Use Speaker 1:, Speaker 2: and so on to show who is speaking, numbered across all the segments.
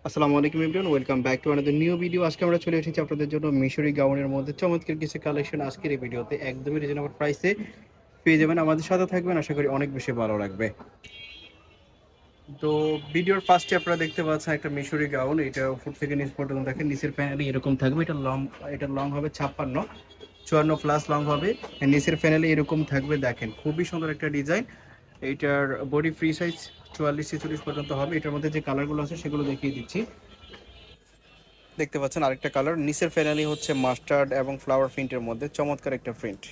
Speaker 1: আসসালামু আলাইকুম everyone, welcome back to another new video. আজকে আমরা চলে এসেছি আপনাদের জন্য মিশরি গাউনের মধ্যে চমৎকার কিছু কালেকশন। আজকের এই ভিডিওতে একদমই রিজনেবল প্রাইসে পেয়ে যাবেন। আমাদের সাথে থাকবেন, আশা করি অনেক বেশি ভালো লাগবে। তো ভিডিওর ফার্স্টে আপনারা দেখতে পাচ্ছেন একটা মিশরি গাউন। এটা উপর থেকে নিচ পর্যন্ত দেখেন, নিচের প্যানেলে এরকম থাকবে। এটা লং হবে 54 প্লাস লং হবে। নিচের প্যানেলে এরকম থাকবে, দেখেন খুবই সুন্দর একটা ডিজাইন। এইটার বডি ফ্রি সাইজ 44-46 পর্যন্ত হবে। এটার মধ্যে যে কালারগুলো আছে সেগুলো দেখিয়ে দিচ্ছি। দেখতে পাচ্ছেন আরেকটা কালার, নিচের ফেনালি হচ্ছে মাস্টার্ড এবং ফ্লাওয়ার প্রিন্টের মধ্যে চমৎকার একটা প্রিন্ট।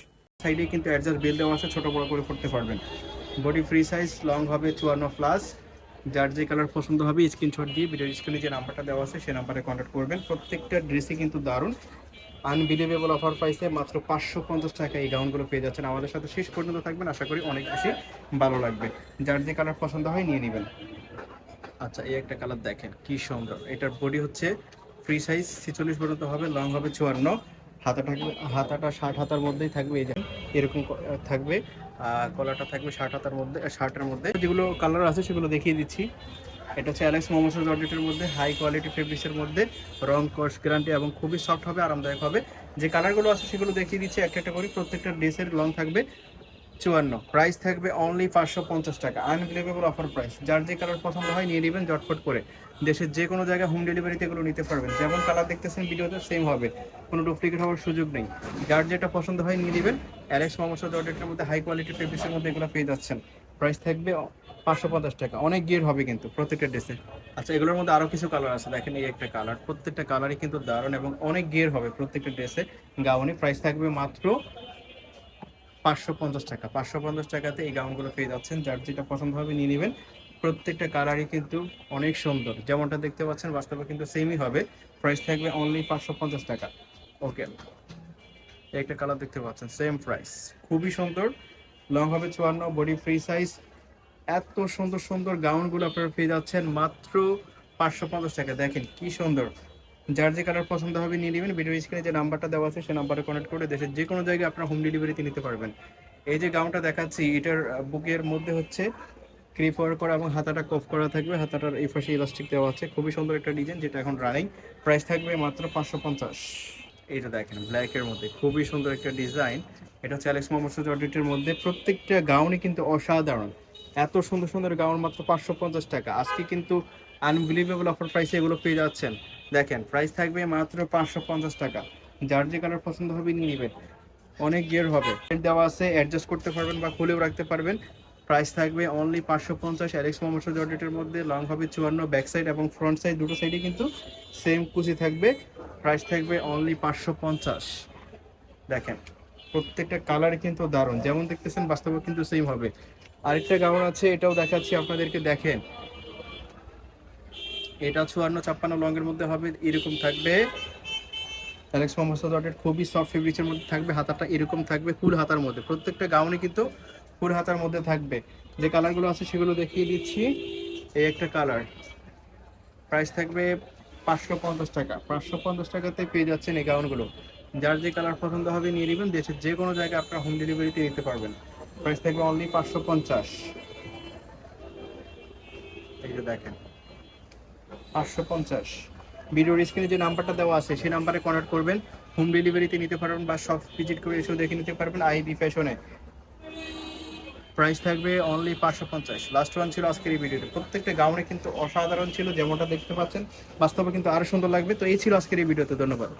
Speaker 1: সাইডে কিন্তু অ্যাডজাস্ট বেল দেওয়া আছে, ছোট বড় করে করতে পারবেন। বডি ফ্রি সাইজ, লং হবে 54 প্লাস। যার যে কালার পছন্দ হবে স্ক্রিনশট দিয়ে ভিডিওর স্ক্রিনে যে নাম্বারটা দেওয়া আছে সেই নাম্বারে কন্ট্যাক্ট করবেন। প্রত্যেকটা ড্রেসই কিন্তু দারুণ, আনবিলিভেবল অফার প্রাইসে মাত্র 550 টাকা এই গাউনগুলো পেয়ে যাচ্ছেন। আমাদের সাথে শেষ পর্যন্ত থাকবেন, আশা করি অনেক বেশি ভালো লাগবে। যার যে কালার পছন্দ হয় নিয়ে নেবেন। আচ্ছা, এই একটা কালার দেখেন কি সুন্দর। এটার বডি হচ্ছে ফ্রি সাইজ 46 পর্যন্ত হবে, লং হবে 54। হাতাটা 60 হাতার মধ্যেই থাকবে, এই যে এরকম থাকবে। কলারটা থাকবে 60 হাতার মধ্যে, 60-এর মধ্যে। যেগুলো কালার আছে সেগুলো দেখিয়ে দিচ্ছি। এটা হচ্ছে অ্যালেক্স মোমোসো জর্জেটের মধ্যে, হাই কোয়ালিটি ফেব্রিক্সের মধ্যে, রং কস গ্যারান্টি এবং খুবই সফট হবে, আরামদায়ক হবে। যে কালারগুলো আছে সেগুলো দেখিয়ে দিচ্ছি একটা একটা করে। প্রত্যেকটা ড্রেসের লং থাকবে 54, প্রাইস থাকবে অনলি 550 টাকা। Unbelievable offer price. যার যে কালার পছন্দ হয় নিয়ে নেবেন ঝটফট করে। দেশের যে কোনো জায়গায় হোম ডেলিভারিতে এগুলো নিতে পারবেন। যেমন কালার দেখতেছেন ভিডিওতে সেম হবে, কোনো ডুপ্লিকেট হওয়ার সুযোগ নেই। যার যেটা পছন্দ হয় নিয়ে নেবেন। অ্যালেক্স মোমোসো জর্জেটের মধ্যে হাই কোয়ালিটি ফেব্রিক্সের মধ্যে এগুলো পেয়ে যাচ্ছেন। প্রাইস থাকবে 550 টাকা। অনেক গিয়ার হবে কিন্তু প্রত্যেকটা ড্রেসে। আচ্ছা, এগুলোর মধ্যে আরও কিছু কালার আছে, দেখেন এই একটা কালার। প্রত্যেকটা কালারই কিন্তু দারুণ এবং অনেক গিয়ার হবে প্রত্যেকটা ড্রেসে। গাউনি প্রাইস থাকবে মাত্র 550 টাকা। 550 টাকাতে এই গাউনগুলো পেয়ে যাচ্ছেন। যার যেটা পছন্দ হবে নিয়ে নেবেন। প্রত্যেকটা কালারই কিন্তু অনেক সুন্দর, যেমনটা দেখতে পাচ্ছেন বাস্তবে কিন্তু সেমই হবে। প্রাইস থাকবে অনলি 550 টাকা। ওকে, একটা কালার দেখতে পাচ্ছেন, সেম প্রাইস, খুবই সুন্দর। লং হবে 54, বডি ফ্রি সাইজ। এত সুন্দর সুন্দর গাউনগুলো আপনারা পেয়ে যাচ্ছেন মাত্র 550 টাকা। দেখেন কি সুন্দর। যার যে কালার পছন্দ হবে নিয়ে নেবেন। ভিডিও স্ক্রিনে যে নাম্বারটা দেওয়া আছে সেই নাম্বারে কন্ট্যাক্ট করে দেশের যে কোনো জায়গায় আপনারা হোম ডেলিভারিতে নিতে পারবেন। এই যে গাউনটা দেখাচ্ছি, এটার বুকের মধ্যে হচ্ছে ক্রিপ ওয়ার্ক করা এবং হাতাটা কফ করা থাকবে। হাতাটার এই পাশে ইলাস্টিক দেওয়া আছে। খুবই সুন্দর একটা ডিজাইন, যেটা এখন রানিং। প্রাইস থাকবে মাত্র 550। এইটা দেখেন ব্ল্যাকের মধ্যে খুবই সুন্দর একটা ডিজাইন। এটা হচ্ছে অ্যালেক্স মোমোসো জর্জেটের মধ্যে। প্রত্যেকটা গাউনই কিন্তু অসাধারণ। এত সুন্দর সুন্দর গাউন মাত্র 550 টাকা। আজকে কিন্তু আনবিলিভেবল অফার প্রাইসে এগুলো পেয়ে যাচ্ছেন। দেখেন প্রাইস থাকবে মাত্র 550 টাকা। যার যে কালার পছন্দ হবে নিয়ে নেবেন। অনেক গিয়ার হবে, দেওয়া আছে, অ্যাডজাস্ট করতে পারবেন বা খুলেও রাখতে পারবেন। প্রাইস থাকবে অনলি 550। অ্যালেক্স মোমোসো জর্জেটের মধ্যে, লং হবে 54, ব্যাক সাইড এবং ফ্রন্ট সাইড দুটো সাইডে কিন্তু সেম কুচি থাকবে। প্রাইস থাকবে অনলি 550। দেখেন প্রত্যেকটা কালারই কিন্তু দারুণ, যেমন দেখতেছেন বাস্তবে কিন্তু সেম হবে। আরেকটা গাউন আছে, এটাও দেখাচ্ছি আপনাদেরকে। দেখেন এটা 54-56 লংয়ের মধ্যে হবে, এরকম থাকবে। অ্যালেক্স মোমোসো জর্জেট খুবই সফট ফেব্রিক্সের মধ্যে থাকবে। হাতাটা এরকম থাকবে ফুল হাতার মধ্যে। প্রত্যেকটা গাউনে কিন্তু ফুল হাতার মধ্যে থাকবে। যে কালারগুলো আছে সেগুলো দেখিয়ে দিচ্ছি। এই একটা কালার, প্রাইস থাকবে 550 টাকা। 550 টাকাতে পেয়ে যাচ্ছেন এই গাউনগুলো। যার যে কালার পছন্দ হবে নিয়ে নেবেন। দেশের যে কোনো জায়গায় আপনারা হোম ডেলিভারিতে নিতে পারবেন। প্রাইস থাকবে অনলি 550। এই যে দেখেন 550। ভিডিওর স্ক্রিনে যে নাম্বারটা দেওয়া আছে সেই নাম্বারে কন্ট্যাক্ট করবেন। হোম ডেলিভারিতে নিতে পারবেন বা শপ ভিজিট করে এসেও দেখে নিতে পারবেন আইবি ফ্যাশনে। প্রাইস থাকবে অনলি 550। লাস্ট ওয়ান ছিল আজকের এই ভিডিওতে। প্রত্যেকটা গাউনে কিন্তু অসাধারণ ছিল, যেমনটা দেখতে পাচ্ছেন। বাস্তবে কিন্তু আরো সুন্দর লাগবে। তো এই ছিল আজকের এই ভিডিওতে। ধন্যবাদ।